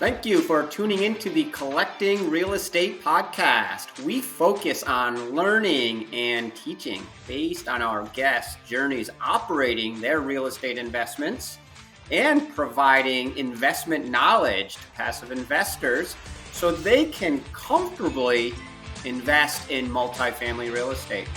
Thank you for tuning into the Collecting Real Estate podcast. We focus on learning and teaching based on our guests' journeys operating their real estate investments and providing investment knowledge to passive investors so they can comfortably invest in multifamily real estate.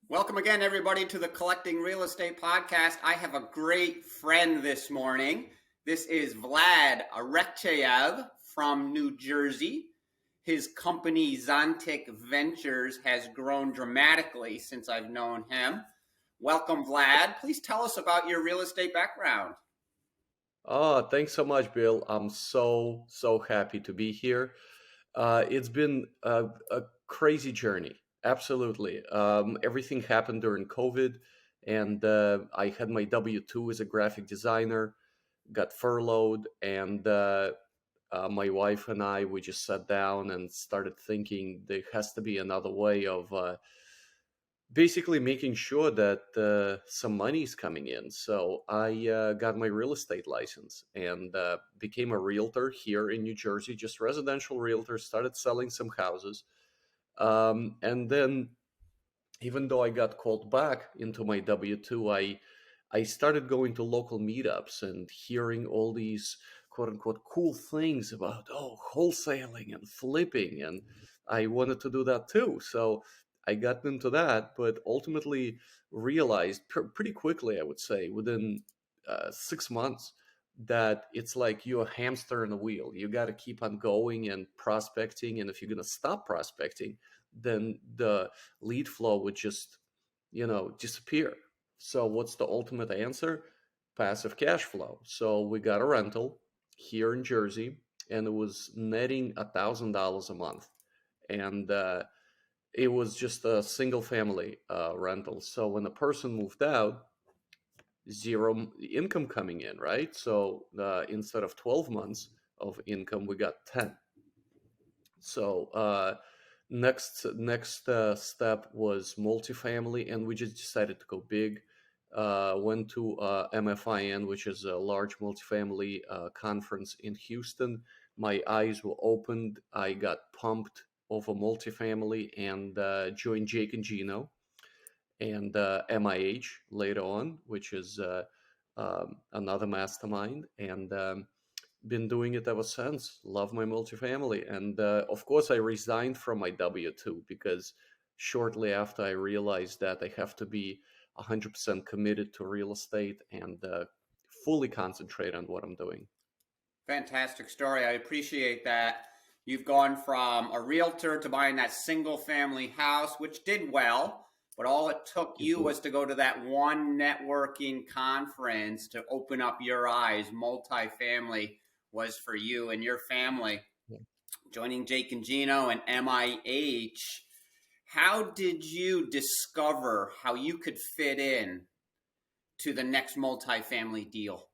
Welcome again, everybody, to the Collecting Real Estate podcast. I have a great friend this morning. This is Vlad Arakcheyev from New Jersey. His company, Zontik Ventures, has grown dramatically since I've known him. Welcome, Vlad. Please tell us about your real estate background. Oh, thanks so much, Bill. I'm so happy to be here. It's been a crazy journey. Absolutely. Everything happened during COVID, and I had my W-2 as a graphic designer, got furloughed, and my wife and we just sat down and started thinking there has to be another way of basically making sure that some money is coming in. So I got my real estate license and became a realtor here in New Jersey, just residential realtor, started selling some houses. And then even though I got called back into my W-2, I started going to local meetups and hearing all these quote unquote cool things about, wholesaling and flipping. And I wanted to do that too. So I got into that, but ultimately realized pretty quickly, I would say, within 6 months, that it's like you're a hamster in a wheel. You got to keep on going and prospecting. And if you're going to stop prospecting, then the lead flow would just, disappear. So what's the ultimate answer? Passive cash flow. So we got a rental here in Jersey, and it was netting $1,000 a month. And it was just a single family rental. So when a person moved out, zero income coming in, right? So instead of 12 months of income, we got 10. So next step was multifamily, and we just decided to go big. Went to MFIN, which is a large multifamily conference in Houston. My eyes were opened. I got pumped over multifamily and joined Jake and Gino and MIH later on, which is another mastermind, and been doing it ever since. Love my multifamily. And of course, I resigned from my W-2 because shortly after I realized that I have to be 100% committed to real estate and fully concentrate on what I'm doing. Fantastic story. I appreciate that. You've gone from a realtor to buying that single family house, which did well, but all it took you was to go to that one networking conference to open up your eyes. Multifamily was for you and your family. Yeah. Joining Jake and Gino and MIH, how did you discover how you could fit in to the next multifamily deal?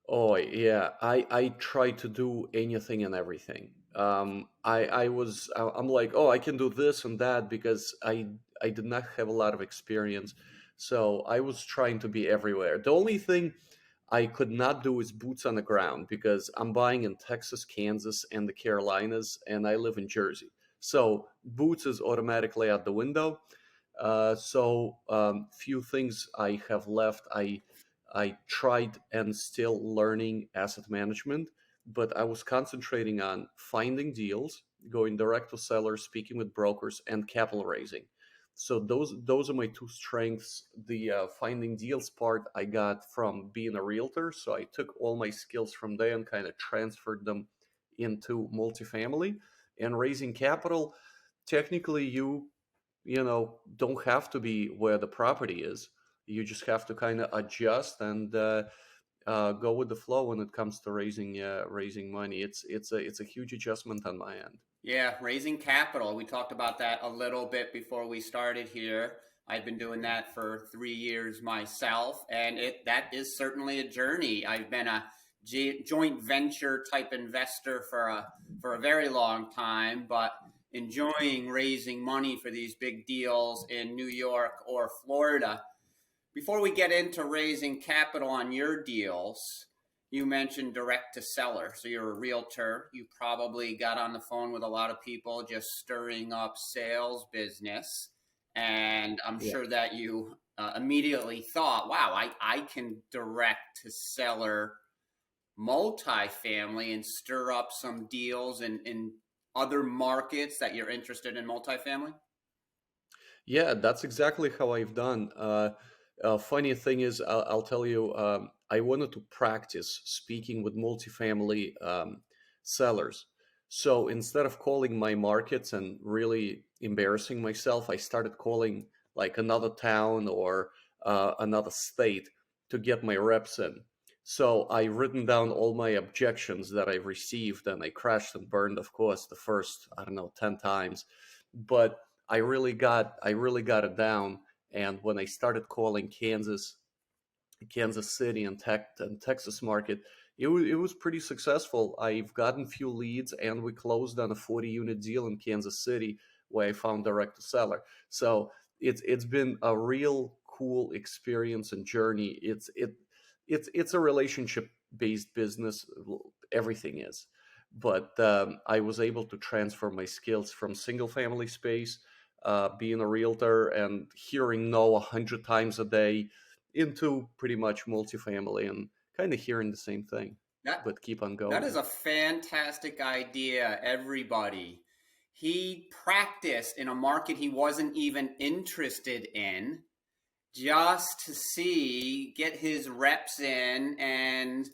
Oh yeah, I try to do anything and everything. I'm like, I can do this and that because I did not have a lot of experience, so I was trying to be everywhere. The only thing I could not do is boots on the ground because I'm buying in Texas, Kansas, and the Carolinas, and I live in Jersey. So boots is automatically out the window. Few things I have left. I tried and still learning asset management, but I was concentrating on finding deals, going direct to sellers, speaking with brokers, and capital raising. So those are my two strengths. The finding deals part I got from being a realtor. So I took all my skills from there and kind of transferred them into multifamily. And raising capital, technically you don't have to be where the property is. You just have to kind of adjust and go with the flow when it comes to raising money. It's a huge adjustment on my end. Yeah, raising capital. We talked about that a little bit before we started here. I've been doing that for 3 years myself, and that is certainly a journey. I've been a joint venture type investor for a very long time, but enjoying raising money for these big deals in New York or Florida. Before we get into raising capital on your deals, you mentioned direct to seller. So you're a realtor. You probably got on the phone with a lot of people just stirring up sales business. And I'm Yeah. sure that you immediately thought, wow, I can direct to seller multifamily and stir up some deals in other markets that you're interested in multifamily? Yeah, that's exactly how I've done. Funny thing is, I'll tell you, I wanted to practice speaking with multifamily sellers. So instead of calling my markets and really embarrassing myself, I started calling like another town or another state to get my reps in. So I written down all my objections that I received, and I crashed and burned, of course, the first, I don't know, 10 times. But I really got it down. And when I started calling Kansas City and Texas market, it was pretty successful. I've gotten few leads, and we closed on a 40 unit deal in Kansas City where I found direct to seller. So it's been a real cool experience and journey. It's a relationship based business. Everything is. But I was able to transfer my skills from single family space, being a realtor and hearing no 100 times a day, into pretty much multifamily and kind of hearing the same thing, That but keep on that going. is a fantastic idea, everybody. He practiced in a market he wasn't even interested in just to get his reps in. And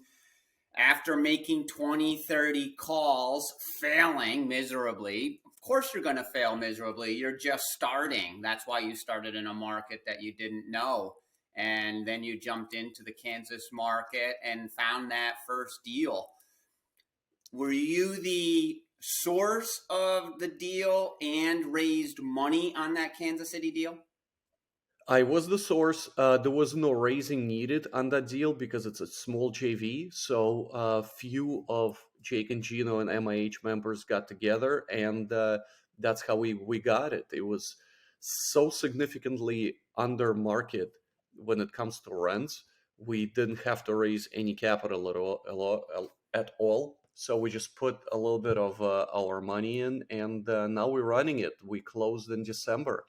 after making 20, 30 calls, failing miserably, of course you're going to fail miserably. You're just starting. That's why you started in a market that you didn't know. And then you jumped into the Kansas market and found that first deal. Were you the source of the deal and raised money on that Kansas City deal? I was the source. There was no raising needed on that deal because it's a small JV. So few of Jake and Gino and MIH members got together, and that's how we got it. It was so significantly under market when it comes to rents. We didn't have to raise any capital at all. So we just put a little bit of our money in, and now we're running it. We closed in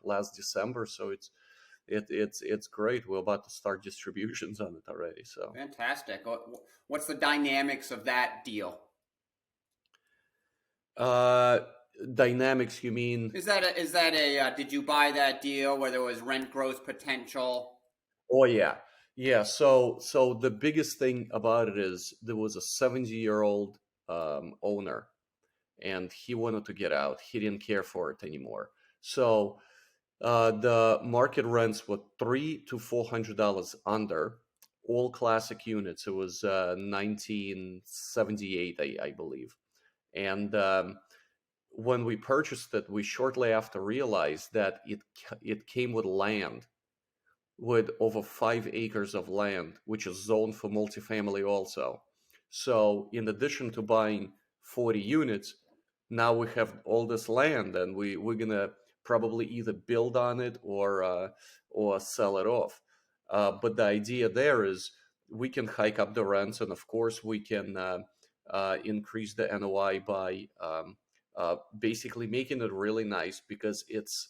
last December. So it's great. We're about to start distributions on it already. So Fantastic. What's the dynamics of that deal? uh dynamics, you mean? Is that a did you buy that deal where there was rent growth potential? Oh yeah. Yeah, so the biggest thing about it is there was a 70-year-old owner, and he wanted to get out. He didn't care for it anymore. So the market rents were $300 to $400 under all classic units. It was 1978, I believe. And when we purchased it, we shortly after realized that it came with land, with over 5 acres of land, which is zoned for multifamily also. So, in addition to buying 40 units, now we have all this land, and we're gonna probably either build on it or sell it off. But the idea there is we can hike up the rents, and of course we can increase the NOI by basically making it really nice, because it's,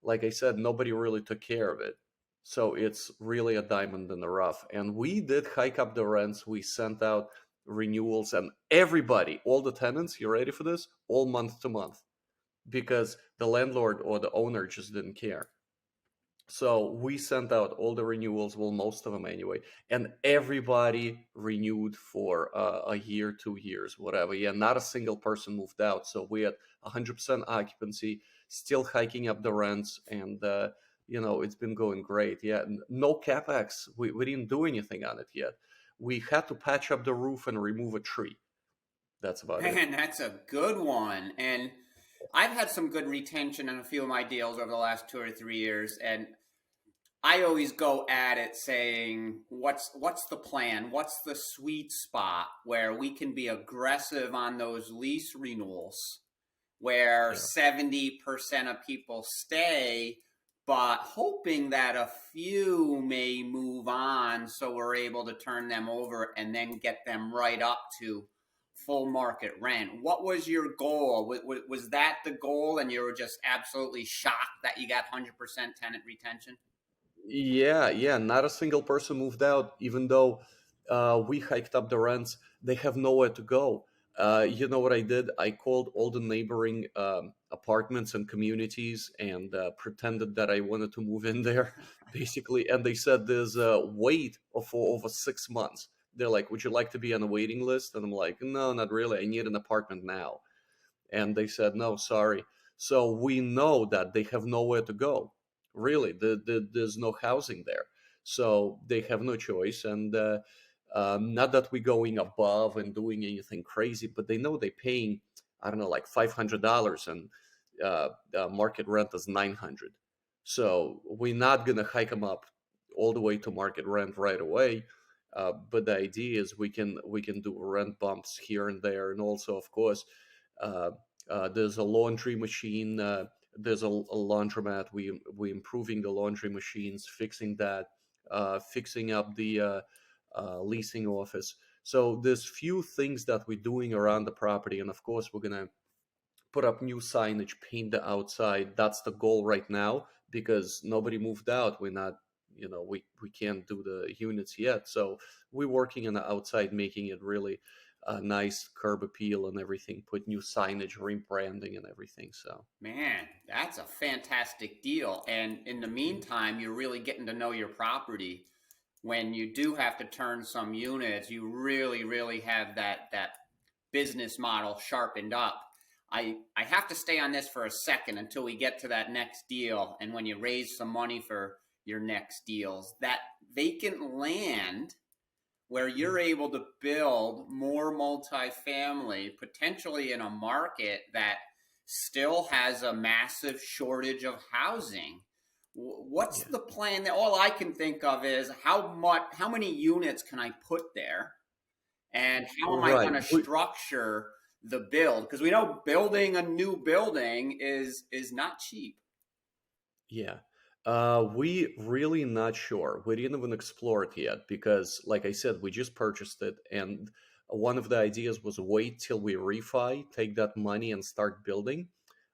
like I said, nobody really took care of it. So it's really a diamond in the rough. And we did hike up the rents. We sent out renewals, and everybody, all the tenants, you ready for this? All month to month, because the landlord or the owner just didn't care. So we sent out all the renewals, well, most of them anyway, and everybody renewed for a year, 2 years, whatever. Yeah, not a single person moved out. So we had 100% occupancy, still hiking up the rents, and it's been going great. Yeah, no capex. We didn't do anything on it yet. We had to patch up the roof and remove a tree. That's about it. Man, that's a good one. And I've had some good retention on a few of my deals over the last 2 or 3 years, and I always go at it saying, what's the plan? What's the sweet spot where we can be aggressive on those lease renewals where Yeah. 70% of people stay, but hoping that a few may move on so we're able to turn them over and then get them right up to full market rent. What was your goal? Was that the goal and you were just absolutely shocked that you got 100% tenant retention? Yeah, yeah. Not a single person moved out, even though we hiked up the rents. They have nowhere to go. You know what I did? I called all the neighboring apartments and communities and pretended that I wanted to move in there, basically. And they said there's a wait for over 6 months. They're like, "Would you like to be on a waiting list?" And I'm like, "No, not really. I need an apartment now." And they said, "No, sorry." So we know that they have nowhere to go. Really, there's no housing there, so they have no choice. And not that we're going above and doing anything crazy, but they know they're paying, I don't know, like $500, and market rent is 900. So we're not gonna hike them up all the way to market rent right away. But the idea is we can do rent bumps here and there, and also, of course, uh, there's a laundry machine. There's a laundromat. We improving the laundry machines, fixing that, fixing up the leasing office. So there's few things that we're doing around the property, and of course we're gonna put up new signage, paint the outside. That's the goal right now because nobody moved out. We're not, we can't do the units yet. So we're working on the outside, making it really nice, curb appeal and everything. Put new signage, rebranding and everything. So Man, that's a fantastic deal. And in the meantime, you're really getting to know your property. When you do have to turn some units, you really have that business model sharpened up. I have to stay on this for a second until we get to that next deal. And when you raise some money for your next deals, that vacant land where you're able to build more multifamily, potentially in a market that still has a massive shortage of housing. What's yeah, the plan? All I can think of is how many units can I put there, and how am I going right. to structure the build? Because we know building a new building is not cheap. Yeah. We really not sure. We didn't even explore it yet because, like I said, we just purchased it, and one of the ideas was wait till we refi, take that money, and start building.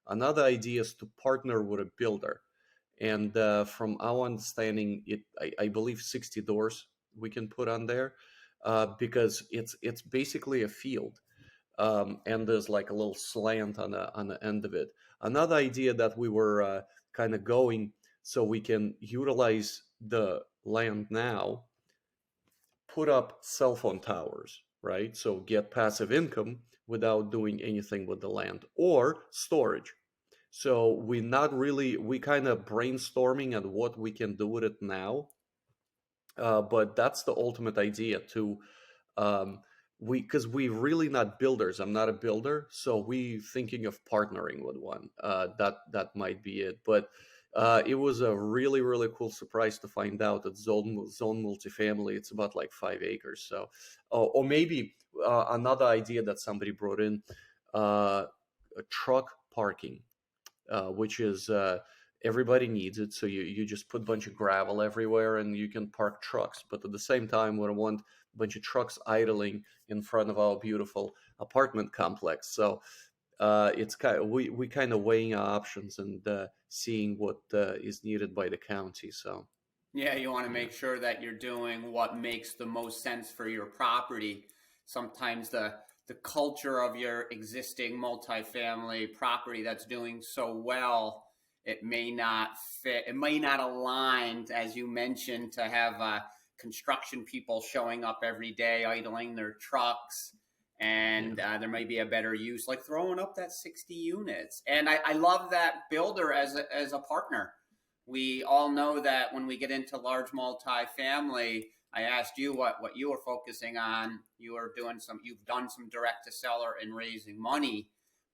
Another idea is to partner with a builder, and from our understanding, I believe 60 doors we can put on there, because it's basically a field, and there's like a little slant on the end of it. Another idea that we were kind of going so we can utilize the land now, put up cell phone towers, right? So get passive income without doing anything with the land or storage. So we kind of brainstorming at what we can do with it now, but that's the ultimate idea to um, because we really not builders. I'm not a builder, so we thinking of partnering with one. That might be it. But it was a really cool surprise to find out that zone multifamily. It's about like 5 acres. So, or maybe another idea that somebody brought in, a truck parking, which is everybody needs it. So you just put a bunch of gravel everywhere and you can park trucks. But at the same time, we don't want a bunch of trucks idling in front of our beautiful apartment complex. So it's kind of, we kind of weighing our options and seeing what is needed by the county. So Yeah, you want to yeah, make sure that you're doing what makes the most sense for your property. Sometimes the culture of your existing multifamily property that's doing so well, it may not fit. It may not align, as you mentioned, to have construction people showing up every day, idling their trucks. yeah, And there may be a better use, like throwing up that 60 units. And I love that builder as a partner. We all know that when we get into large multifamily, I asked you what you were focusing on. You've done some direct to seller and raising money,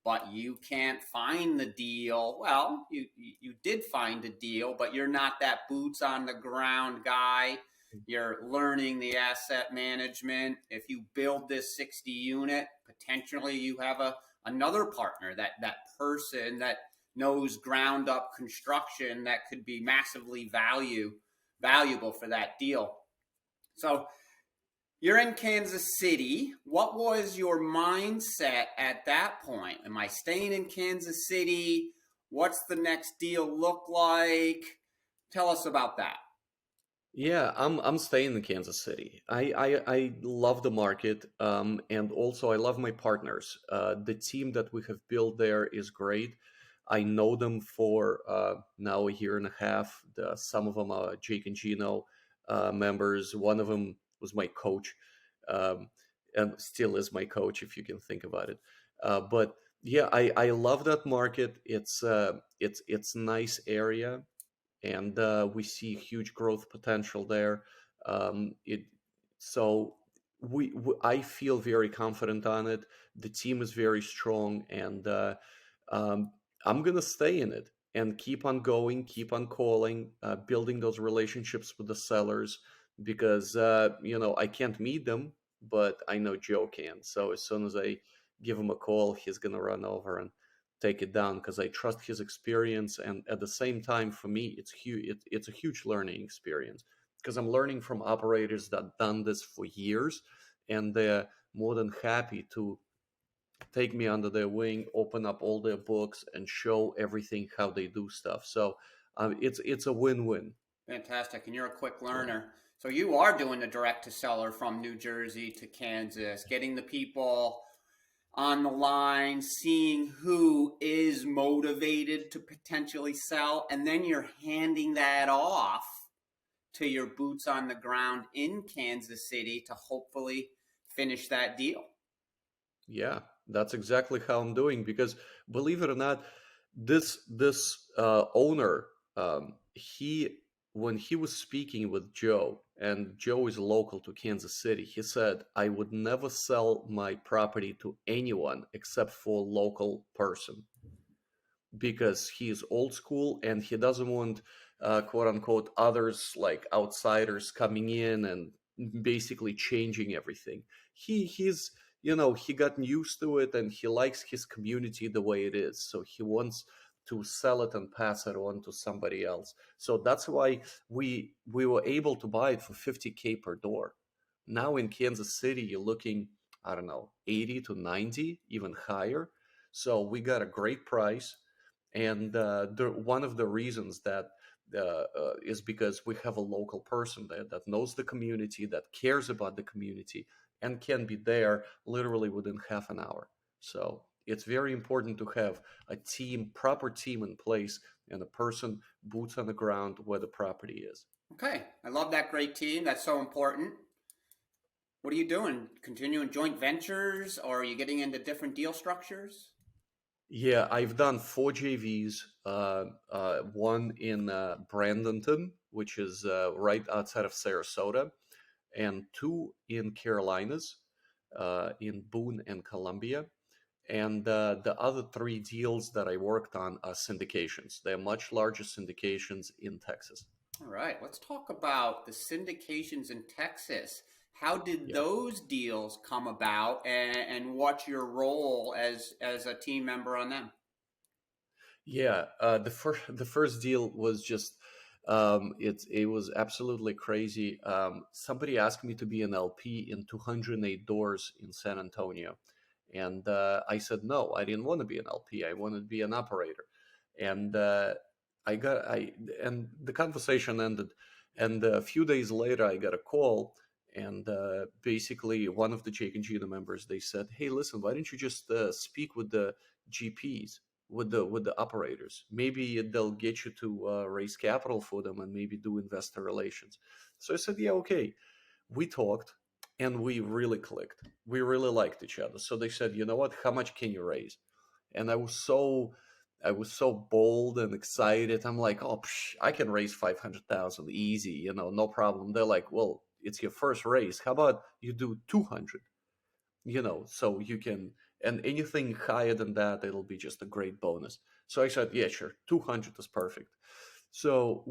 but you can't find the deal. Well, you did find a deal, but you're not that boots on the ground guy. You're learning the asset management. If you build this 60 unit, potentially you have a another partner, that person that knows ground up construction that could be massively valuable for that deal. So you're in Kansas City. What was your mindset at that point? Am I staying in Kansas City? What's the next deal look like? Tell us about that. Yeah, I'm staying in Kansas City. I love the market, and also I love my partners. The team that we have built there is great. I know them for now a year and a half. Some of them are Jake and Gino members. One of them was my coach, um, and still is my coach if you can think about it. But yeah, I love that market. It's nice area, and we see huge growth potential there. It so I feel very confident on it. The team is very strong, and um, I'm gonna stay in it and keep on going, keep on calling, building those relationships with the sellers because I can't meet them, but I know Joe can. So as soon as I give him a call, he's gonna run over and take it down because I trust his experience. And at the same time, for me, it's huge. It's a huge learning experience because I'm learning from operators that done this for years, and they're more than happy to take me under their wing, open up all their books, and show everything how they do stuff. So it's a win-win. Fantastic. And you're a quick Yeah. learner. So you are doing the direct to seller from New Jersey to Kansas, getting the people on the line, seeing who is motivated to potentially sell, and then you're handing that off to your boots on the ground in Kansas City to hopefully finish that deal. Yeah, that's exactly how I'm doing because believe it or not, this owner, he when he was speaking with Joe, and Joe is local to Kansas City, he said, "I would never sell my property to anyone except for a local person because he's old school and he doesn't want quote unquote others like outsiders coming in and basically changing everything. He gotten used to it and he likes his community the way it is, so he wants to sell it and pass it on to somebody else. So that's why we were able to buy it for 50K per door. Now in Kansas City you're looking, I don't know, 80 to 90, even higher. So we got a great price, and one of the reasons that is because we have a local person there that knows the community, that cares about the community, and can be there literally within half an hour. So it's very important to have a proper team in place, and a person boots on the ground where the property is. Okay. I love that great team. That's so important. What are you doing? Continuing joint ventures, or are you getting into different deal structures? Yeah, I've done four JVs. One in Bradenton, which is right outside of Sarasota, and two in Carolinas, in Boone and Columbia. And the other three deals that I worked on are syndications. They're much larger syndications in Texas. All right, let's talk about the syndications in Texas. How did Yeah. those deals come about, and what's your role as a team member on them? Yeah, the first deal was just it was absolutely crazy. Somebody asked me to be an LP in 208 doors in San Antonio, and I said no. I didn't want to be an LP. I wanted to be an operator, and I and the conversation ended, and a few days later I got a call. And basically, one of the Jake and Gina members, they said, "Hey, listen, why don't you just speak with the GPs, with the operators? Maybe they'll get you to raise capital for them and maybe do investor relations." So I said, "Yeah, okay." We talked and we really clicked. We really liked each other. So they said, "You know what? How much can you raise?" And I was so bold and excited. I'm like, "Oh, I can raise 500,000 easy, no problem." They're like, "Well, it's your first raise. How about you do 200?" So you can, and anything higher than that, it'll be just a great bonus. So I said, yeah, sure, 200 is perfect. So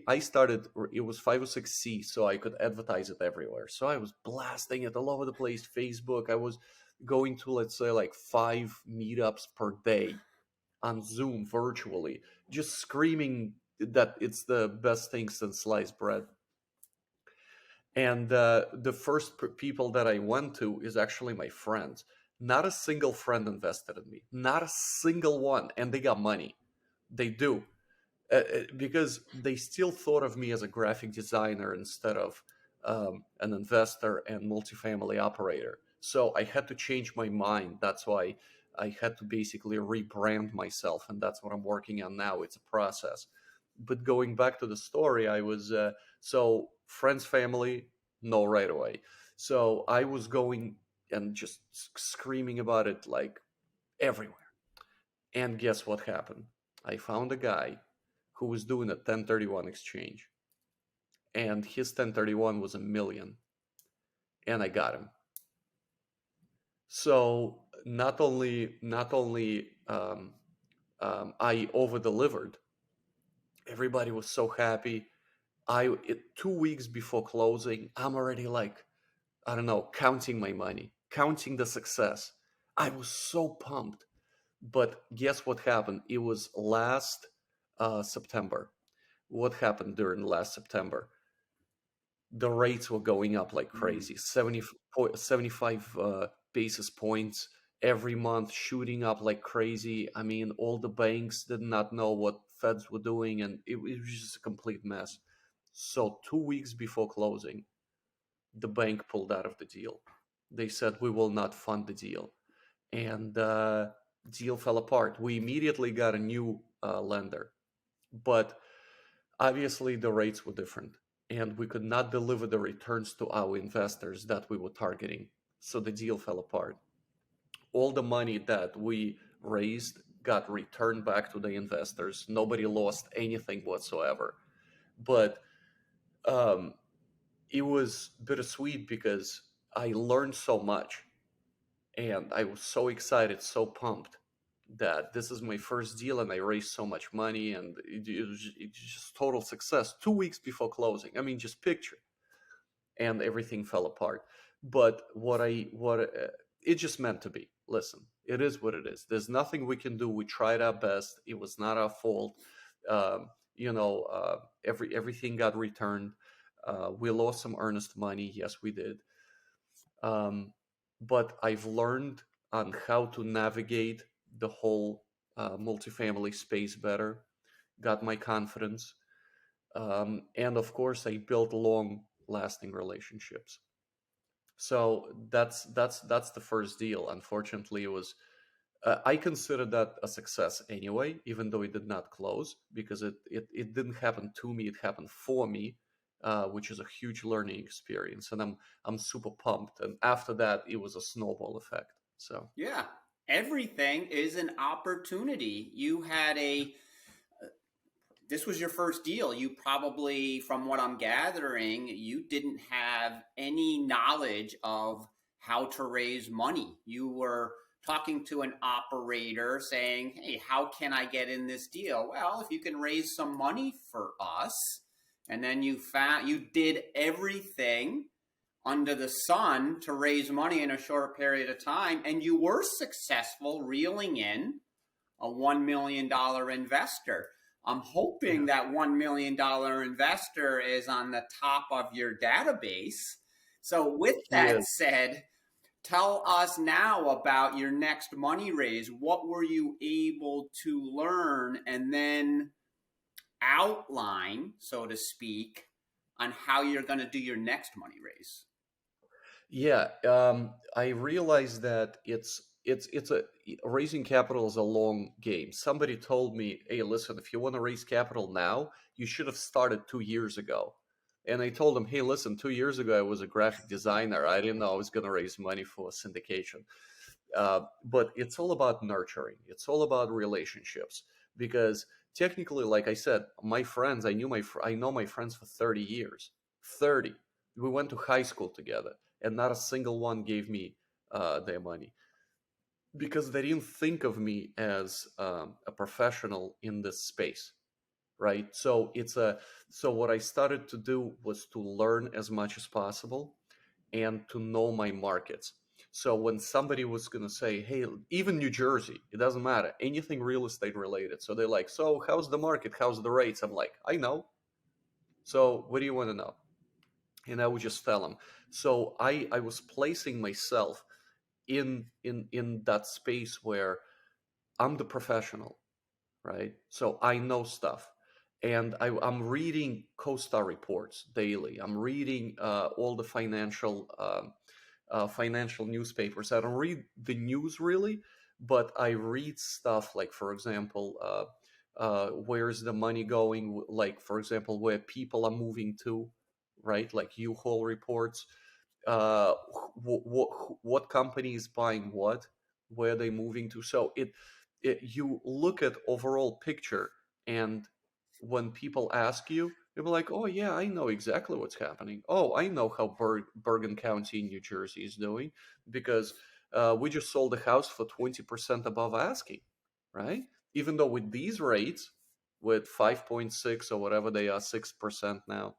I started, it was 506C, so I could advertise it everywhere. So I was blasting it all over the place, Facebook. I was going to, let's say, like 5 meetups per day on Zoom virtually, just screaming that it's the best thing since sliced bread. And the first people that I went to is actually my friends. Not a single friend invested in me, not a single one, and they got money. They do, because they still thought of me as a graphic designer instead of an investor and multifamily operator. So I had to change my mind. That's why I had to basically rebrand myself, and that's what I'm working on now. It's a process. But going back to the story, I was so friends, family, no, right away. So I was going and just screaming about it like everywhere. And guess what happened? I found a guy who was doing a 1031 exchange, and his 1031 was 1 million, and I got him. So not only I over delivered, everybody was so happy. 2 weeks before closing, I'm already like, I don't know, counting my money, counting the success. I was so pumped. But guess what happened? It was last September. What happened during last September? The rates were going up like Mm. crazy, 75 basis points every month, shooting up like crazy. I mean, all the banks did not know what feds were doing, and it was just a complete mess. So 2 weeks before closing, the bank pulled out of the deal. They said, we will not fund the deal. And deal fell apart. We immediately got a new lender, but obviously the rates were different, and we could not deliver the returns to our investors that we were targeting. So the deal fell apart. All the money that we raised got returned back to the investors. Nobody lost anything whatsoever. But um, it was bittersweet because I learned so much, and I was so excited, so pumped that this is my first deal, and I raised so much money, and it's just total success. 2 weeks before closing, I mean, just picture, and everything fell apart. But it just meant to be. Listen, it is what it is. There's nothing we can do. We tried our best. It was not our fault. Um, everything got returned. We lost some earnest money. Yes, we did. Um, but I've learned on how to navigate the whole multifamily space better, got my confidence, and of course, I built long-lasting relationships. So that's the first deal. Unfortunately, it was. I consider that a success anyway, even though it did not close, because it didn't happen to me; it happened for me, which is a huge learning experience, and I'm super pumped. And after that, it was a snowball effect. So Yeah, everything is an opportunity. You had a this was your first deal. You probably, from what I'm gathering, you didn't have any knowledge of how to raise money. You were talking to an operator saying, "Hey, how can I get in this deal?" Well, if you can raise some money for us. And then you did everything under the sun to raise money in a short period of time, and you were successful reeling in a $1 million investor. I'm hoping yeah, that $1 million investor is on the top of your database. So, with he that is. said, tell us now about your next money raise. What were you able to learn and then outline, so to speak, on how you're going to do your next money raise? Yeah, I realize that it's a raising capital is a long game. Somebody told me, "Hey, listen, if you want to raise capital now, you should have started 2 years ago." And I told him, "Hey, listen, 2 years ago I was a graphic designer. I didn't know I was going to raise money for syndication." But it's all about nurturing. It's all about relationships because technically, like I said, my friends, I know my friends for 30 years. 30. We went to high school together, and not a single one gave me their money because they didn't think of me as a professional in this space, right? So what I started to do was to learn as much as possible and to know my markets. So when somebody was going to say, hey, even New Jersey, it doesn't matter, anything real estate related. So they're like, so how's the market? How's the rates? I'm like, I know. So what do you want to know? And I would just tell them. So I was placing myself in that space where I'm the professional, right? So I know stuff. And I'm reading CoStar reports daily. I'm reading all the financial newspapers. I don't read the news really, but I read stuff like, for example, where's the money going? Like, for example, where people are moving to, right? Like U-Haul reports. Uh, what company is buying what? Where they moving to? So you look at overall picture, and when people ask you, you'll be like, oh yeah, I know exactly what's happening. Oh, I know how Bergen County in New Jersey is doing, because we just sold a house for 20% above asking, right? Even though with these rates, with 5.6 or whatever they are, 6% now,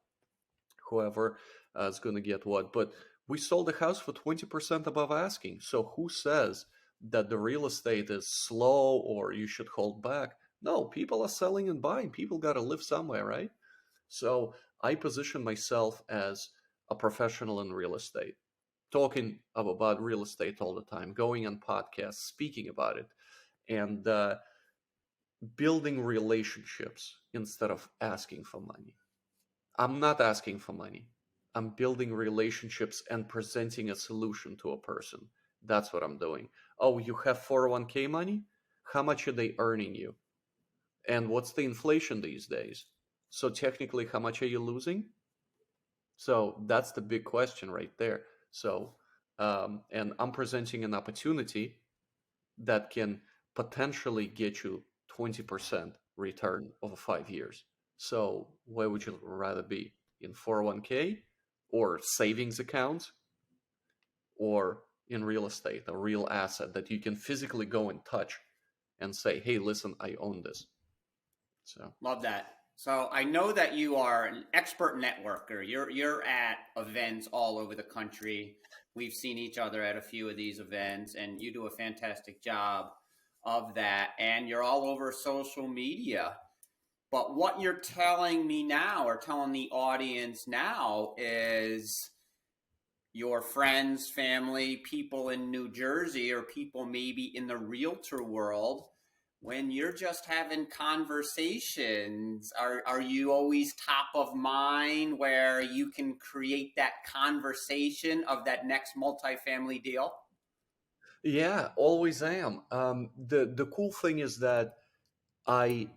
whoever is going to get what. But we sold the house for 20% above asking. So who says that the real estate is slow or you should hold back? No, people are selling and buying. People got to live somewhere, right? So I position myself as a professional in real estate, talking about real estate all the time, going on podcasts, speaking about it, and building relationships instead of asking for money. I'm not asking for money. I'm building relationships and presenting a solution to a person. That's what I'm doing. Oh, you have 401k money? How much are they earning you? And what's the inflation these days? So technically, how much are you losing? So that's the big question right there. So, and I'm presenting an opportunity that can potentially get you 20% return over 5 years. So where would you rather be? In 401k or savings accounts, or in real estate, a real asset that you can physically go and touch and say, hey, listen, I own this. So Love that. So I know that you are an expert networker. You're at events all over the country. We've seen each other at a few of these events, and you do a fantastic job of that. And you're all over social media. But what you're telling me now, or telling the audience now, is your friends, family, people in New Jersey, or people maybe in the realtor world, when you're just having conversations, are you always top of mind where you can create that conversation of that next multifamily deal? yeah, always am. The cool thing is that I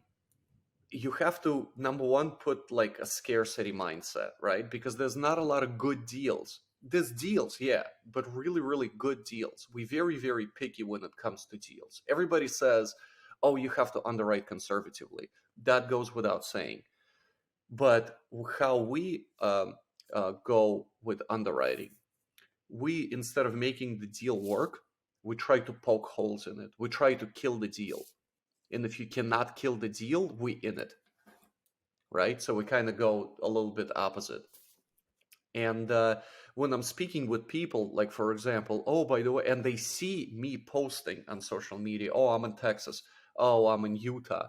you have to, number one, put like a scarcity mindset, right? Because there's not a lot of good deals. There's deals, yeah, but really, really good deals. We very, very picky when it comes to deals. Everybody says, oh, you have to underwrite conservatively. That goes without saying. But how we go with underwriting, we, instead of making the deal work, we try to poke holes in it. We try to kill the deal. And if you cannot kill the deal, we in it, right? So we kind of go a little bit opposite. And when I'm speaking with people, like for example, oh, by the way, and they see me posting on social media, oh, I'm in Texas, oh, I'm in Utah.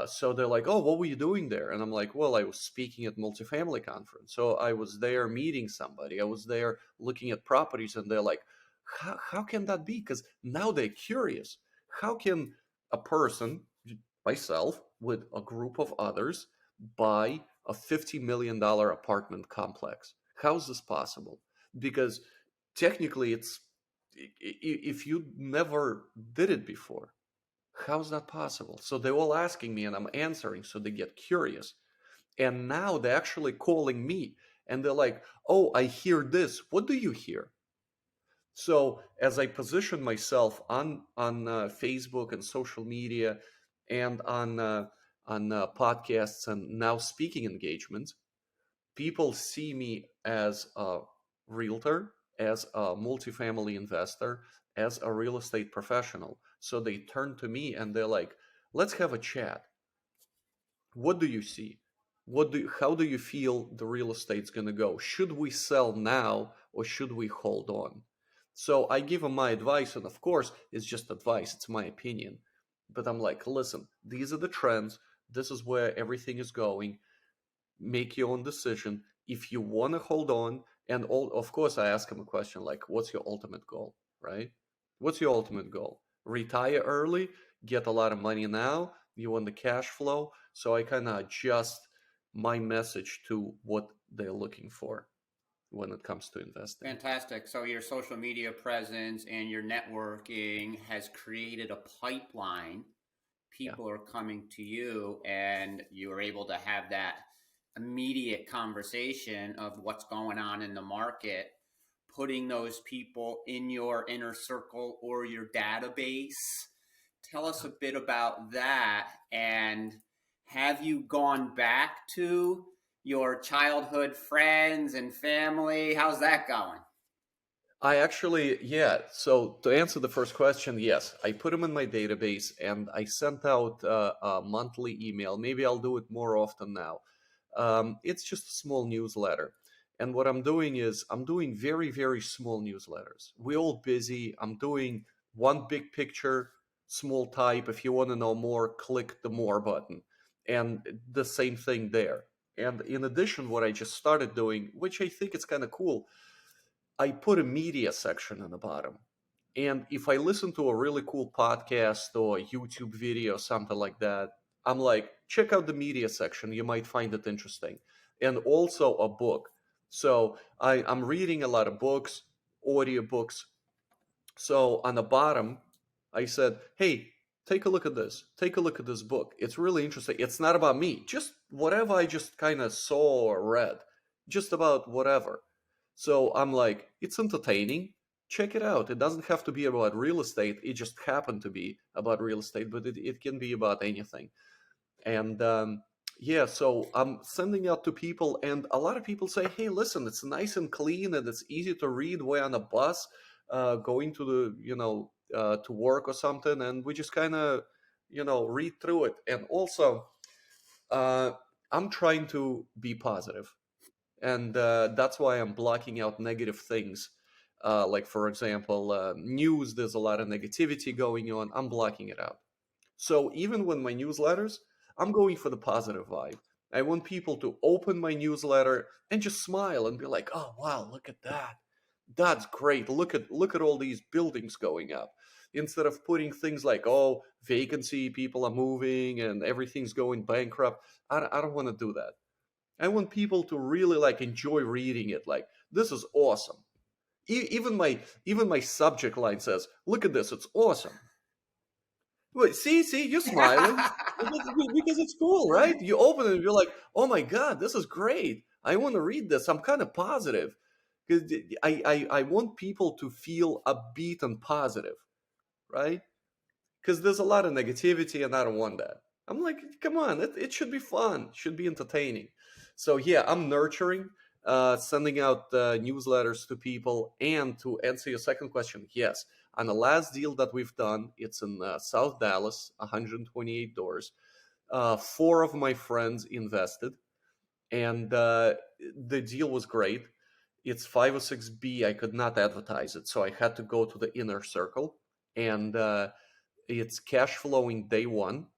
So they're like, oh, what were you doing there? And I'm like, well, I was speaking at multifamily conference. So I was there meeting somebody. I was there looking at properties, and they're like, how can that be? Because now they're curious. How can a person, myself, with a group of others, buy a $50 million apartment complex? How is this possible? Because technically, it's, if you never did it before, how's that possible? So they're all asking me, and I'm answering, so they get curious. And now they're actually calling me, and they're like, oh, I hear this. What do you hear? So as I position myself on Facebook and social media, and on podcasts and now speaking engagements, people see me as a realtor, as a multifamily investor, as a real estate professional. So they turn to me and they're like, let's have a chat. What do you see? How do you feel the real estate's going to go? Should we sell now or should we hold on? So I give them my advice, and of course, it's just advice, it's my opinion. But I'm like, listen, these are the trends. This is where everything is going. Make your own decision. If you want to hold on, and all, of course, I ask them a question like, what's your ultimate goal, right? What's your ultimate goal? Retire early, get a lot of money now. You want the cash flow. So I kind of adjust my message to what they're looking for when it comes to investing. Fantastic. So your social media presence and your networking has created a pipeline. Yeah. People are coming to you, and you're able to have that immediate conversation of what's going on in the market, putting those people in your inner circle or your database. Tell us a bit about that. And have you gone back to your childhood friends and family? How's that going? I actually, yeah. So to answer the first question, yes, I put them in my database and I sent out a monthly email. Maybe I'll do it more often now. It's just a small newsletter. And what I'm doing is I'm doing very, very small newsletters. We're all busy. I'm doing one big picture, small type. If you want to know more, click the more button. And the same thing there. And in addition, what I just started doing, which I think is kind of cool, I put a media section in the bottom. And if I listen to a really cool podcast or YouTube video, or something like that, I'm like, check out the media section. You might find it interesting. And also a book. So I'm reading a lot of books, audiobooks. So on the bottom, I said, hey, take a look at this. Take a look at this book. It's really interesting. It's not about me, just whatever I just kind of saw or read, just about whatever. So I'm like, it's entertaining. Check it out. It doesn't have to be about real estate. It just happened to be about real estate, but it can be about anything. And yeah, so I'm sending out to people, and a lot of people say, hey, listen, it's nice and clean and it's easy to read. We're on a bus going to the, to work or something, and we just kind of, read through it. And also, uh, I'm trying to be positive, and that's why I'm blocking out negative things. Like, for example, news, there's a lot of negativity going on. I'm blocking it out. So even with my newsletters, I'm going for the positive vibe. I want people to open my newsletter and just smile and be like, "Oh wow, look at that. That's great. Look at all these buildings going up." Instead of putting things like, "Oh, vacancy, people are moving and everything's going bankrupt." I don't want to do that. I want people to really like enjoy reading it. Like, this is awesome. Even my subject line says, "Look at this. It's awesome." Wait, see, you're smiling because it's cool, right? You open it and you're like, "Oh my god, this is great! I want to read this." I'm kind of positive because I want people to feel upbeat and positive, right? Because there's a lot of negativity, and I don't want that. I'm like, come on, it should be fun, it should be entertaining. So yeah, I'm nurturing, sending out newsletters to people. And to answer your second question, yes, on the last deal that we've done, it's in South Dallas, 128 doors. Four of my friends invested, and the deal was great. It's 506B. I could not advertise it, so I had to go to the inner circle, and it's cash flowing day one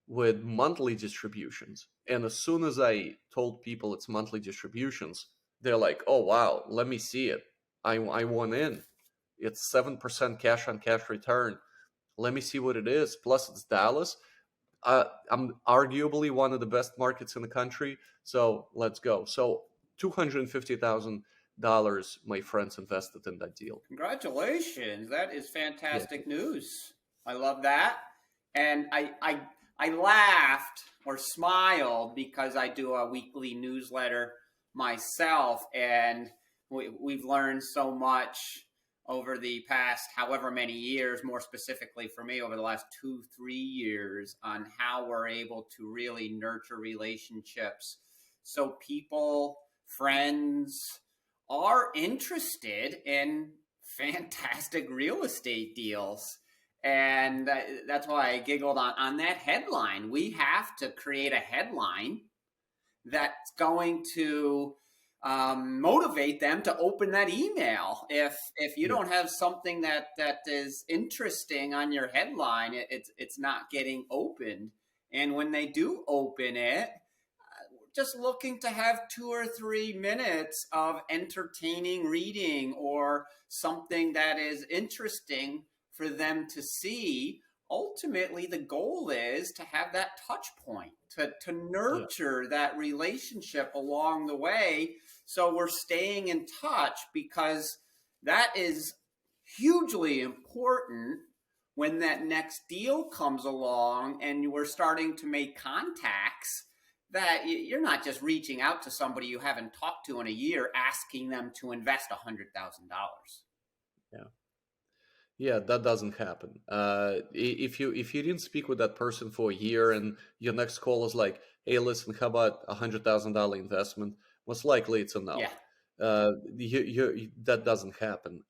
with monthly distributions. And as soon as I told people it's monthly distributions, they're like, "Oh wow, let me see it. I want in. It's 7% cash on cash return. Let me see what it is. Plus, it's Dallas. I'm arguably one of the best markets in the country. So let's go." So $250,000 my friends invested in that deal. Congratulations. That is Yeah. fantastic news. I love that. And I laughed or smiled because I do a weekly newsletter myself, and we've learned so much over the past however many years, more specifically for me over the last 2-3 years, on how we're able to really nurture relationships so people, friends, are interested in fantastic real estate deals. And that's why I giggled on that headline. We have to create a headline that's going to motivate them to open that email. If you Yeah. don't have something that is interesting on your headline, it's not getting opened. And when they do open it, just looking to have 2 or 3 minutes of entertaining reading or something that is interesting for them to see. Ultimately, the goal is to have that touch point, to Yeah. nurture that relationship along the way. So we're staying in touch, because that is hugely important when that next deal comes along and we're starting to make contacts, that you're not just reaching out to somebody you haven't talked to in a year asking them to invest $100,000. Yeah. Yeah, that doesn't happen. If you didn't speak with that person for a year and your next call is like, "Hey, listen, how about $100,000 investment?" Most likely it's a no. Yeah, That doesn't happen.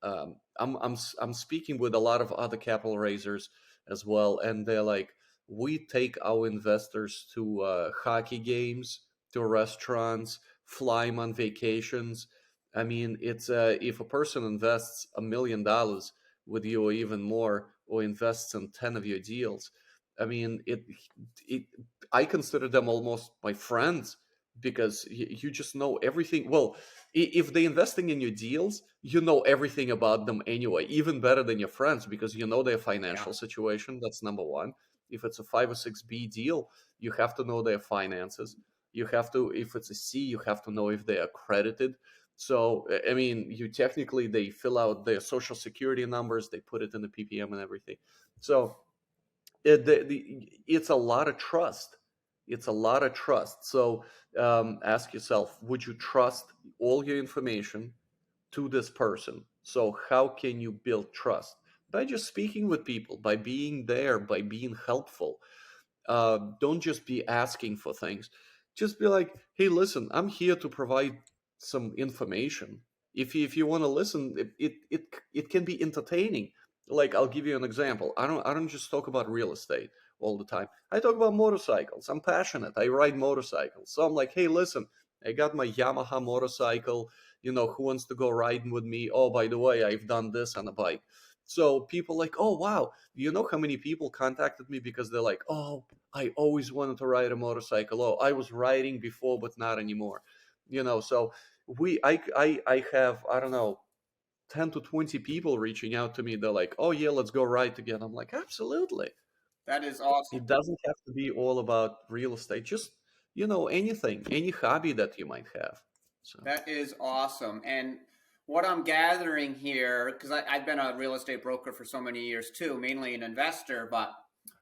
I'm speaking with a lot of other capital raisers as well, and they're like, "We take our investors to hockey games, to restaurants, fly 'em on vacations." I mean, it's if a person invests $1 million with you or even more, or invests in 10 of your deals, I mean, it I consider them almost my friends, because you just know everything. Well, if they're investing in your deals, you know everything about them anyway, even better than your friends, because you know their yeah, financial situation. That's number one. If it's a 5 or 6B deal, you have to know their finances. You have to, if it's a C, you have to know if they are accredited. So, I mean, you technically, they fill out their social security numbers, they put it in the PPM and everything. So it's a lot of trust. It's a lot of trust. So ask yourself, would you trust all your information to this person? So how can you build trust? By just speaking with people, by being there, by being helpful. Don't just be asking for things. Just be like, hey, listen, I'm here to provide some information. If you want to listen, it can be entertaining. Like, I'll give you an example. I don't just talk about real estate all the time. I talk about motorcycles. I'm passionate. I ride motorcycles. So I'm like, hey, listen, I got my Yamaha motorcycle. Who wants to go riding with me? Oh, by the way, I've done this on a bike. So people like, oh wow, you know how many people contacted me because they're like, oh, I always wanted to ride a motorcycle. Oh, I was riding before, but not anymore. So I have, I don't know, 10 to 20 people reaching out to me. They're like, oh yeah, let's go ride together. I'm like, absolutely. that is awesome. It doesn't have to be all about real estate. Just, anything, any hobby that you might have. So That is awesome. And what I'm gathering here, because I've been a real estate broker for so many years too, mainly an investor, but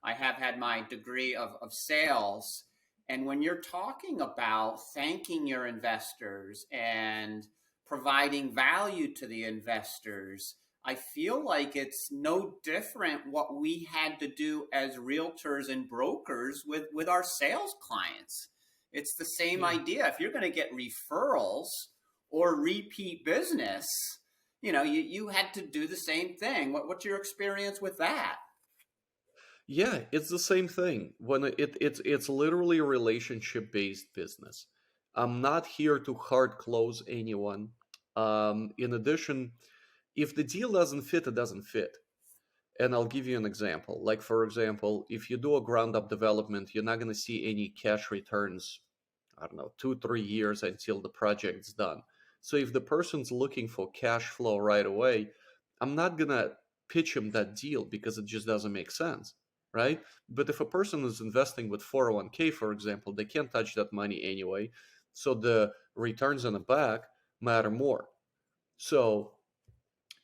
I have had my degree of sales. And when you're talking about thanking your investors and providing value to the investors, I feel like it's no different what we had to do as realtors and brokers with our sales clients. It's the same yeah. idea. If you're going to get referrals or repeat business, you had to do the same thing. What's your experience with that? Yeah, it's the same thing. When it's literally a relationship based business. I'm not here to hard close anyone. In addition, if the deal doesn't fit, it doesn't fit. And I'll give you an example. Like, for example, if you do a ground up development, you're not going to see any cash returns, I don't know, 2, 3 years until the project's done. So if the person's looking for cash flow right away, I'm not going to pitch him that deal because it just doesn't make sense, right? But if a person is investing with 401k, for example, they can't touch that money anyway. So the returns on the back matter more. So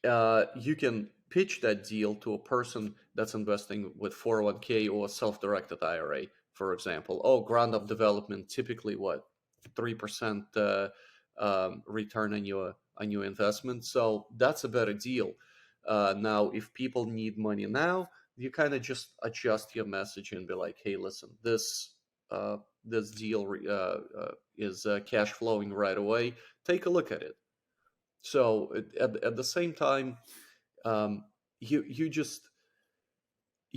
you can pitch that deal to a person that's investing with 401k or self-directed IRA, for example. Oh, ground up development, typically what, 3% return on your investment. So that's a better deal. Now, if people need money now, you kind of just adjust your message and be like, hey, listen, this deal is cash flowing right away. Take a look at it. So at the same time, um, you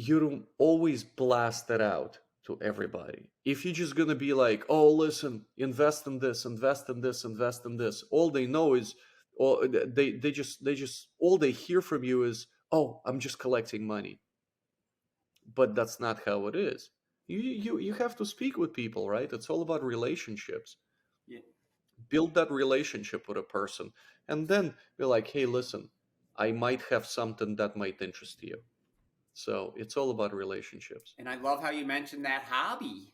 don't always blast it out to everybody. If you're just gonna be like, oh, listen, invest in this, invest in this, invest in this, all they know is, or they just all they hear from you is, oh, I'm just collecting money. But that's not how it is. You have to speak with people, right? It's all about relationships. Yeah. Build that relationship with a person, and then be like, hey, listen, I might have something that might interest you. So it's all about relationships. And I love how you mentioned that hobby.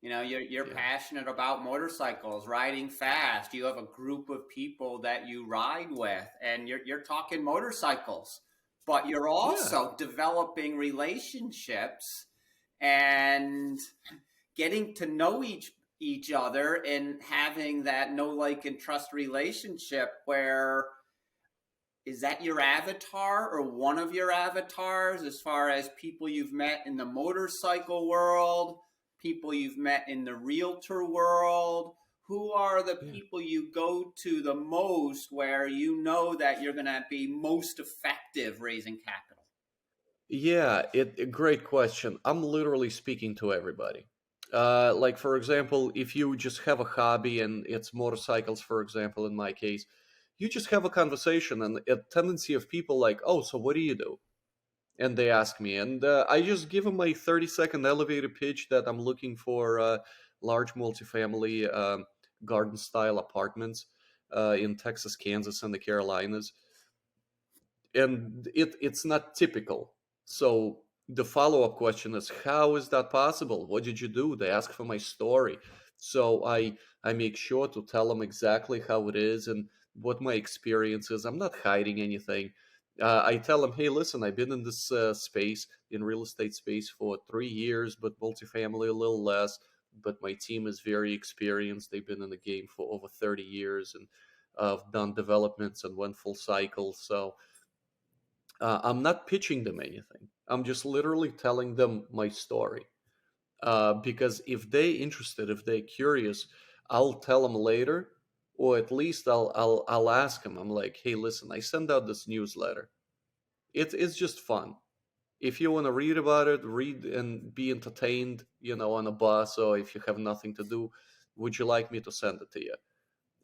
You know, you're Yeah. passionate about motorcycles, riding fast. You have a group of people that you ride with, and you're talking motorcycles, but you're Yeah. also developing relationships and getting to know each other and having that know, like, and trust relationship where is that your avatar or one of your avatars as far as people you've met in the motorcycle world, people you've met in the realtor world? Who are the Yeah. people you go to the most where you know that you're going to be most effective raising capital? Yeah, a great question. I'm literally speaking to everybody. Like for example, if you just have a hobby and it's motorcycles, for example, in my case, you just have a conversation and a tendency of people like, oh, so what do you do? And they ask me, and I just give them my 30-second elevator pitch that I'm looking for large multifamily garden style apartments in Texas, Kansas, and the Carolinas. And it's not typical. So the follow-up question is, how is that possible? What did you do? They ask for my story. So I make sure to tell them exactly how it is and what my experience is. I'm not hiding anything. I tell them, hey, listen, I've been in this space, in real estate space, for 3 years, but multifamily a little less. But my team is very experienced. They've been in the game for over 30 years, and I've done developments and went full cycle. So I'm not pitching them anything. I'm just literally telling them my story. Because if they're interested, if they're curious, I'll tell them later, or at least I'll ask them. I'm like, hey, listen, I send out this newsletter. It's just fun. If you want to read about it, read and be entertained, on a bus, or if you have nothing to do, would you like me to send it to you?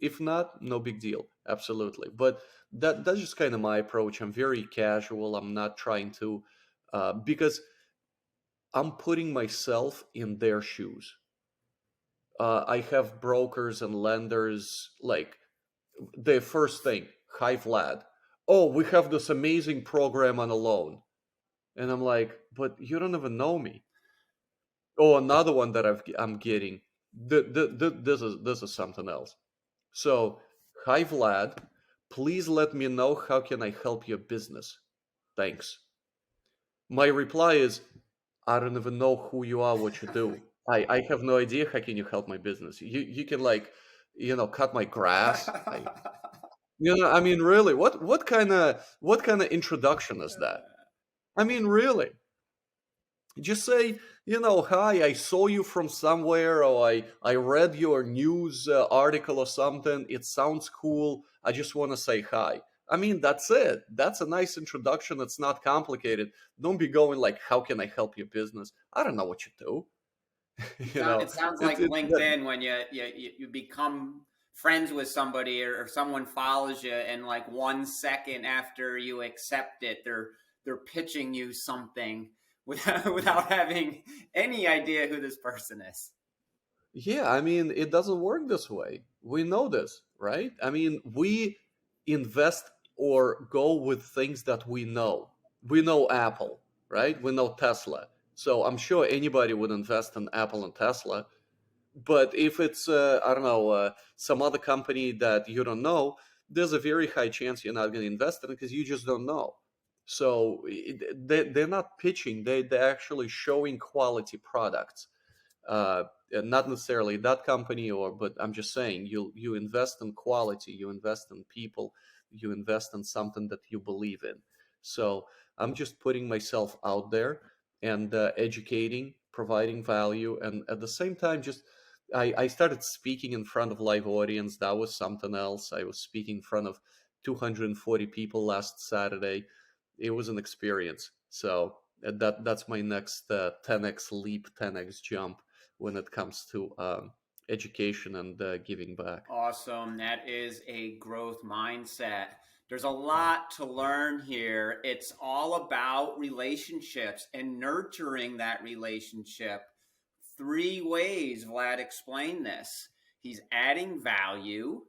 If not, no big deal. Absolutely. But that's just kind of my approach. I'm very casual. I'm not trying to, because I'm putting myself in their shoes. I have brokers and lenders like the first thing, hi Vlad. Oh, we have this amazing program on a loan. And I'm like, but you don't even know me. Oh, another one that I'm getting. This is something else. So, hi Vlad, please let me know how can I help your business. Thanks. My reply is, I don't even know who you are, what you do. I have no idea how can you help my business. You can like, cut my grass. I mean really, what kind of introduction is that? I mean really. Just say, hi, I saw you from somewhere, or I read your news article or something. It sounds cool. I just want to say hi. I mean, that's it. That's a nice introduction. It's not complicated. Don't be going like, how can I help your business? I don't know what you do. you know, It sounds it, like it, that, LinkedIn when you become friends with somebody, or someone follows you, and like 1 second after you accept it, they're pitching you something without having any idea who this person is. Yeah, I mean, it doesn't work this way. We know this, right? I mean, we invest or go with things that we know. We know Apple, right? We know Tesla. So I'm sure anybody would invest in Apple and Tesla. But if it's, I don't know, some other company that you don't know, there's a very high chance you're not going to invest in it because you just don't know. So they're not pitching, they're actually showing quality products, uh, not necessarily that company, but I'm just saying you invest in quality, you invest in people, you invest in something that you believe in. So I'm just putting myself out there and educating, providing value, and at the same time, just I started speaking in front of live audience. That was something else. I was speaking in front of 240 people last Saturday. It was an experience. So That's my next 10x leap, 10x jump when it comes to education and giving back. Awesome. That is a growth mindset. There's a lot to learn here. It's all about relationships and nurturing that relationship. Three ways Vlad explained this. He's adding value,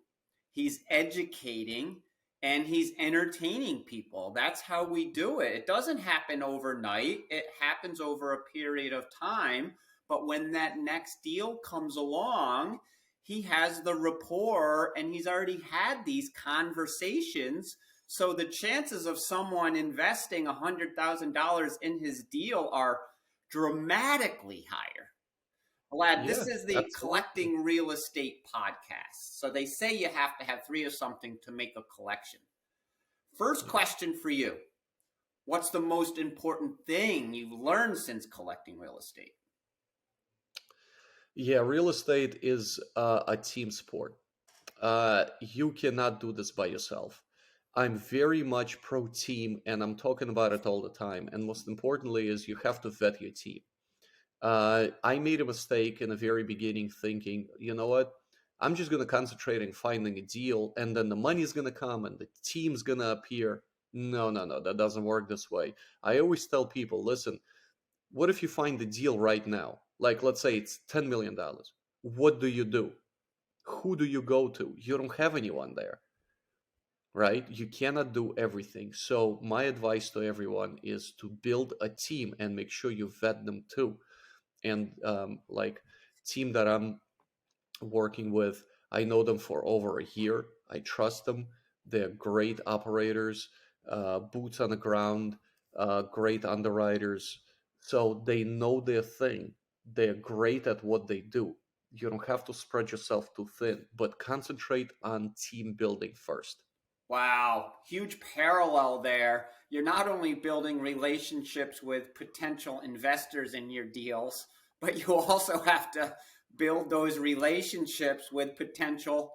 he's educating, and he's entertaining people. That's how we do it. It doesn't happen overnight, it happens over a period of time. But when that next deal comes along, he has the rapport and he's already had these conversations. So the chances of someone investing $100,000 in his deal are dramatically higher. Vlad, this Yeah, is the absolutely. Collecting Real Estate podcast. So they say you have to have three of something to make a collection. First Yeah. question for you. What's the most important thing you've learned since collecting real estate? Yeah, real estate is a team sport. You cannot do this by yourself. I'm very much pro team, and I'm talking about it all the time. And most importantly, is you have to vet your team. I made a mistake in the very beginning, thinking, you know what? I'm just going to concentrate on finding a deal, and then the money's going to come, and the team's going to appear. No, no, no, that doesn't work this way. I always tell people, listen, what if you find the deal right now? Like, let's say it's $10 million. What do you do? Who do you go to? You don't have anyone there, right? You cannot do everything. So my advice to everyone is to build a team and make sure you vet them too. And like team that I'm working with, I know them for over a year. I trust them. They're great operators, boots on the ground, great underwriters. So they know their thing. They're great at what they do. You don't have to spread yourself too thin, but concentrate on team building first. Wow, huge parallel there. You're not only building relationships with potential investors in your deals, but you also have to build those relationships with potential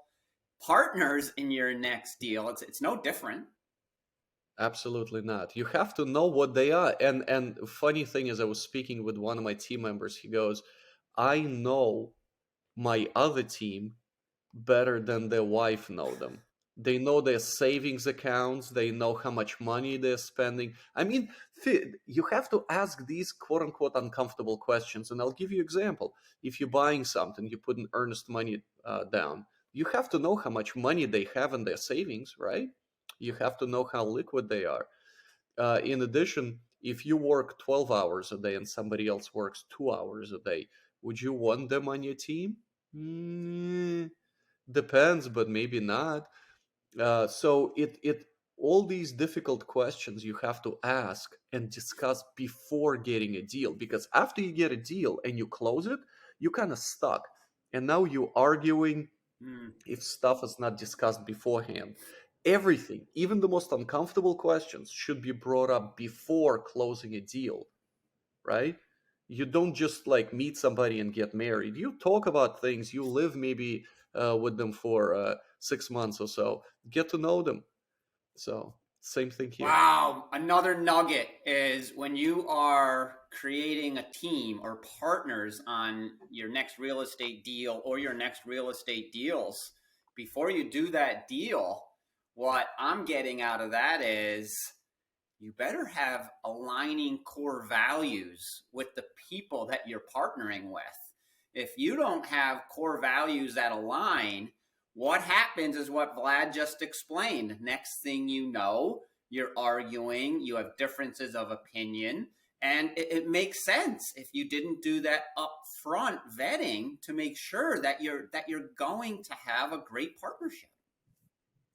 partners in your next deal. It's no different. Absolutely not. You have to know what they are. And funny thing is, I was speaking with one of my team members. He goes, I know my other team better than their wife know them. They know their savings accounts. They know how much money they're spending. I mean, you have to ask these quote unquote uncomfortable questions. And I'll give you an example. If you're buying something, you put an earnest money down. You have to know how much money they have in their savings, right? You have to know how liquid they are. In addition, if you work 12 hours a day and somebody else works 2 hours a day, would you want them on your team? Mm, depends, but maybe not. So it all these difficult questions you have to ask and discuss before getting a deal, because after you get a deal and you close it, you kind of stuck, and now you're arguing Hmm. if stuff is not discussed beforehand. Everything, even the most uncomfortable questions, should be brought up before closing a deal, right? You don't just like meet somebody and get married. You talk about things. You live maybe with them for 6 months or so. Get to know them. So same thing here. Wow. Another nugget is when you are creating a team or partners on your next real estate deal or your next real estate deals, before you do that deal, what I'm getting out of that is you better have aligning core values with the people that you're partnering with. If you don't have core values that align, what happens is what Vlad just explained. Next thing you know, you're arguing, you have differences of opinion, and it makes sense if you didn't do that upfront vetting to make sure that you're going to have a great partnership.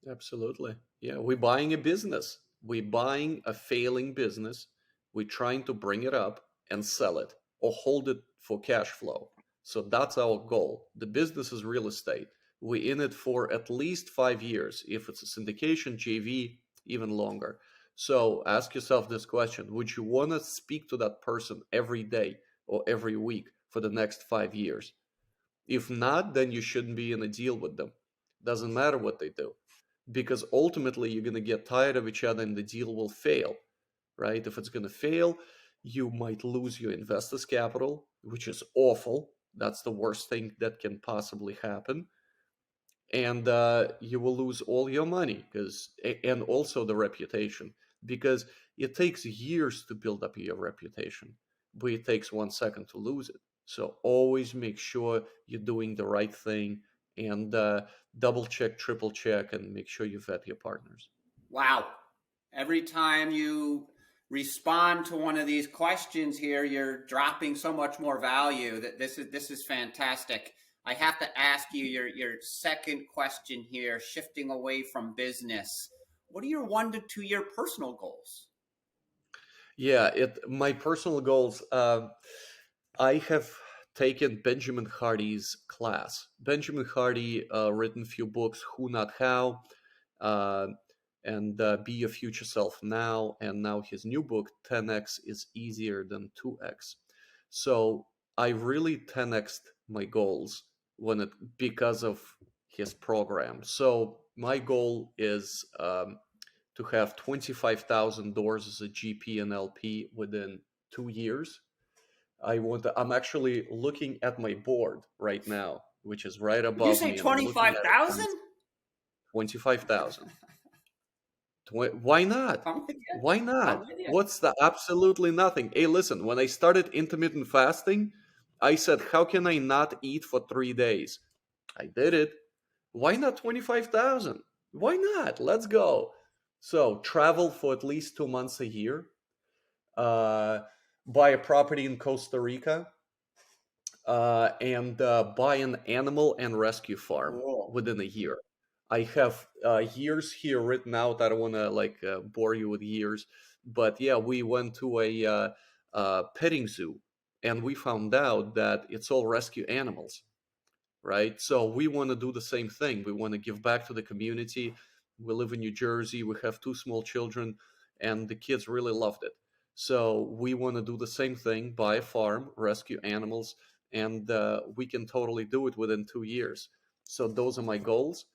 Absolutely. Yeah, we're buying a business. We're buying a failing business. We're trying to bring it up and sell it or hold it for cash flow. So that's our goal. The business is real estate. We're in it for at least 5 years. If it's a syndication, JV, even longer. So ask yourself this question. Would you want to speak to that person every day or every week for the next 5 years? If not, then you shouldn't be in a deal with them. Doesn't matter what they do, because ultimately you're going to get tired of each other and the deal will fail, right? If it's going to fail, You might lose your investors' capital, which is awful. That's the worst thing that can possibly happen. And you will lose all your money and also the reputation, because it takes years to build up your reputation, but it takes 1 second to lose it. So always make sure you're doing the right thing, and double check, triple check, and make sure you vet your partners. Wow. Every time you respond to one of these questions here, you're dropping so much more value. That this is fantastic. I have to ask you your second question here, shifting away from business. What are your 1 to 2 year personal goals? Yeah, my personal goals. I have taken Benjamin Hardy's class. Benjamin Hardy written few books, Who Not How, uh, and Be Your Future Self Now, and now his new book, 10x is Easier Than 2x. So I really 10xed my goals because of his program. So my goal is to have 25,000 doors as a GP and LP within 2 years. I'm actually looking at my board right now, which is right Did you above say me, and I'm looking at it. 25,000? 25,000. Why not? I'm with you. Why I'm not? with you. What's the absolutely nothing? Hey, listen, when I started intermittent fasting, I said, how can I not eat for 3 days? I did it. Why not 25,000? Why not? Let's go. So travel for at least 2 months a year, uh, buy a property in Costa Rica, and buy an animal and rescue farm Cool. within a year. I have years here written out. I don't want to bore you with years, but yeah, we went to a petting zoo, and we found out that it's all rescue animals, right? So we want to do the same thing. We want to give back to the community. We live in New Jersey. We have 2 small children, and the kids really loved it. So we want to do the same thing, buy a farm, rescue animals, and we can totally do it within 2 years. So those are my goals.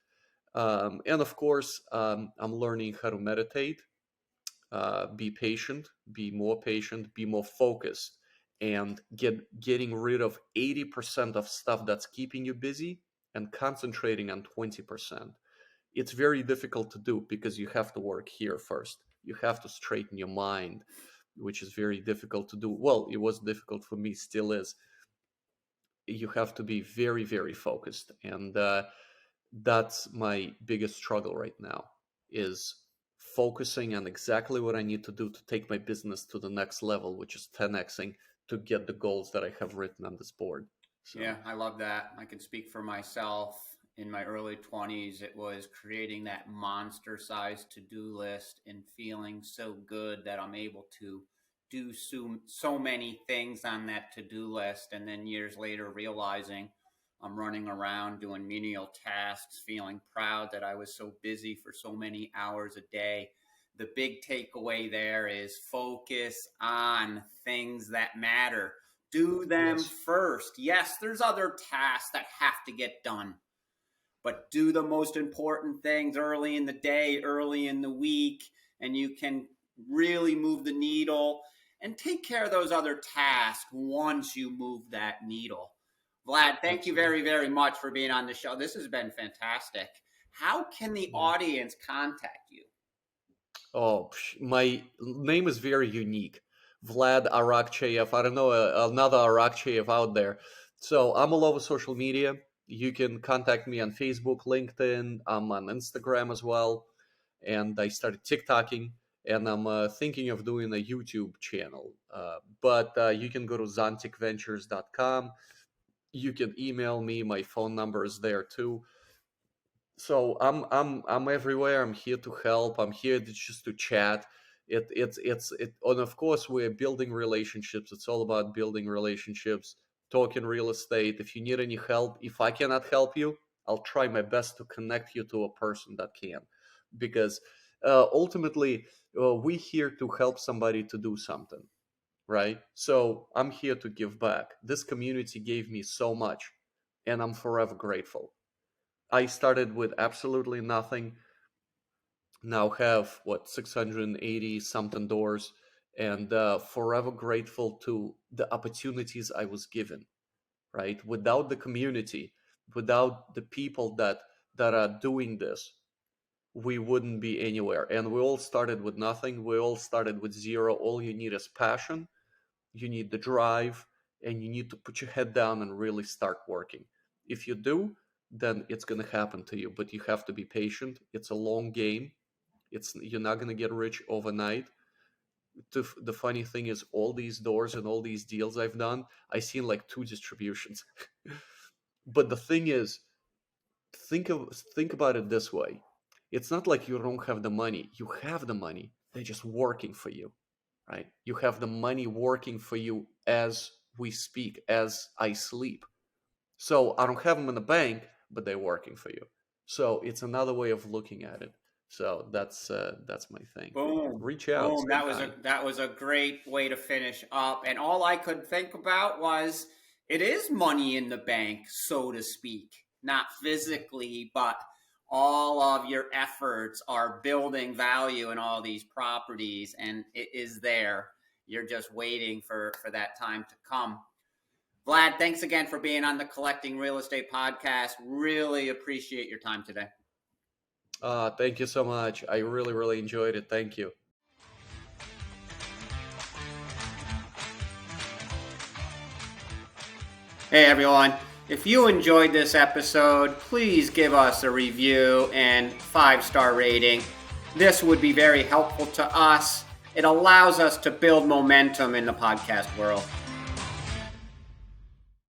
And of course, I'm learning how to meditate, be patient, be more patient, be more focused, and getting rid of 80% of stuff that's keeping you busy and concentrating on 20%. It's very difficult to do because you have to work here first. You have to straighten your mind, which is very difficult to do. Well, it was difficult for me, still is. You have to be very, very focused, and that's my biggest struggle right now, is focusing on exactly what I need to do to take my business to the next level, which is 10xing, to get the goals that I have written on this board. So Yeah, I love that. I can speak for myself. In my early 20s, it was creating that monster sized to do list and feeling so good that I'm able to do so many things on that to do list. And then years later, realizing I'm running around doing menial tasks, feeling proud that I was so busy for so many hours a day. The big takeaway there is focus on things that matter. Do them yes, first. Yes, there's other tasks that have to get done, but do the most important things early in the day, early in the week, and you can really move the needle, and take care of those other tasks once you move that needle. Vlad, thank you absolutely. very, very much for being on the show. This has been fantastic. How can the Yeah. audience contact you? Oh, my name is very unique. Vlad Arakcheyev. I don't know another Arakcheyev out there. So I'm all over social media. You can contact me on Facebook, LinkedIn. I'm on Instagram as well. And I started TikToking, and I'm thinking of doing a YouTube channel. But you can go to zontikventures.com. You can email me. My phone number is there too. So I'm everywhere. I'm here to help. I'm here just to chat. And of course we're building relationships. It's all about building relationships, talking real estate. If you need any help, if I cannot help you, I'll try my best to connect you to a person that can, because ultimately we're here to help somebody to do something, right? So I'm here to give back. This community gave me so much, and I'm forever grateful. I started with absolutely nothing. Now have what, 680 something doors, and forever grateful to the opportunities I was given, right? Without the community, without the people that are doing this, we wouldn't be anywhere. And we all started with nothing. We all started with zero. All you need is passion, you need the drive, and you need to put your head down and really start working. If you do, then it's going to happen to you, but you have to be patient. It's a long game. You're not going to get rich overnight. The funny thing is, all these doors and all these deals I've done, I seen like 2 distributions. But the thing is, think about it this way. It's not like you don't have the money. You have the money. They're just working for you, right? You have the money working for you as we speak, as I sleep. So I don't have them in the bank, but they're working for you. So it's another way of looking at it. So that's my thing. Boom. Reach out. Boom. That was a great way to finish up. And all I could think about was, it is money in the bank, so to speak. Not physically, but all of your efforts are building value in all these properties, and it is there. You're just waiting for that time to come. Vlad, thanks again for being on the Collecting Real Estate podcast. Really appreciate your time today. Thank you so much. I really, really enjoyed it. Thank you. Hey, everyone. If you enjoyed this episode, please give us a review and 5-star rating. This would be very helpful to us. It allows us to build momentum in the podcast world.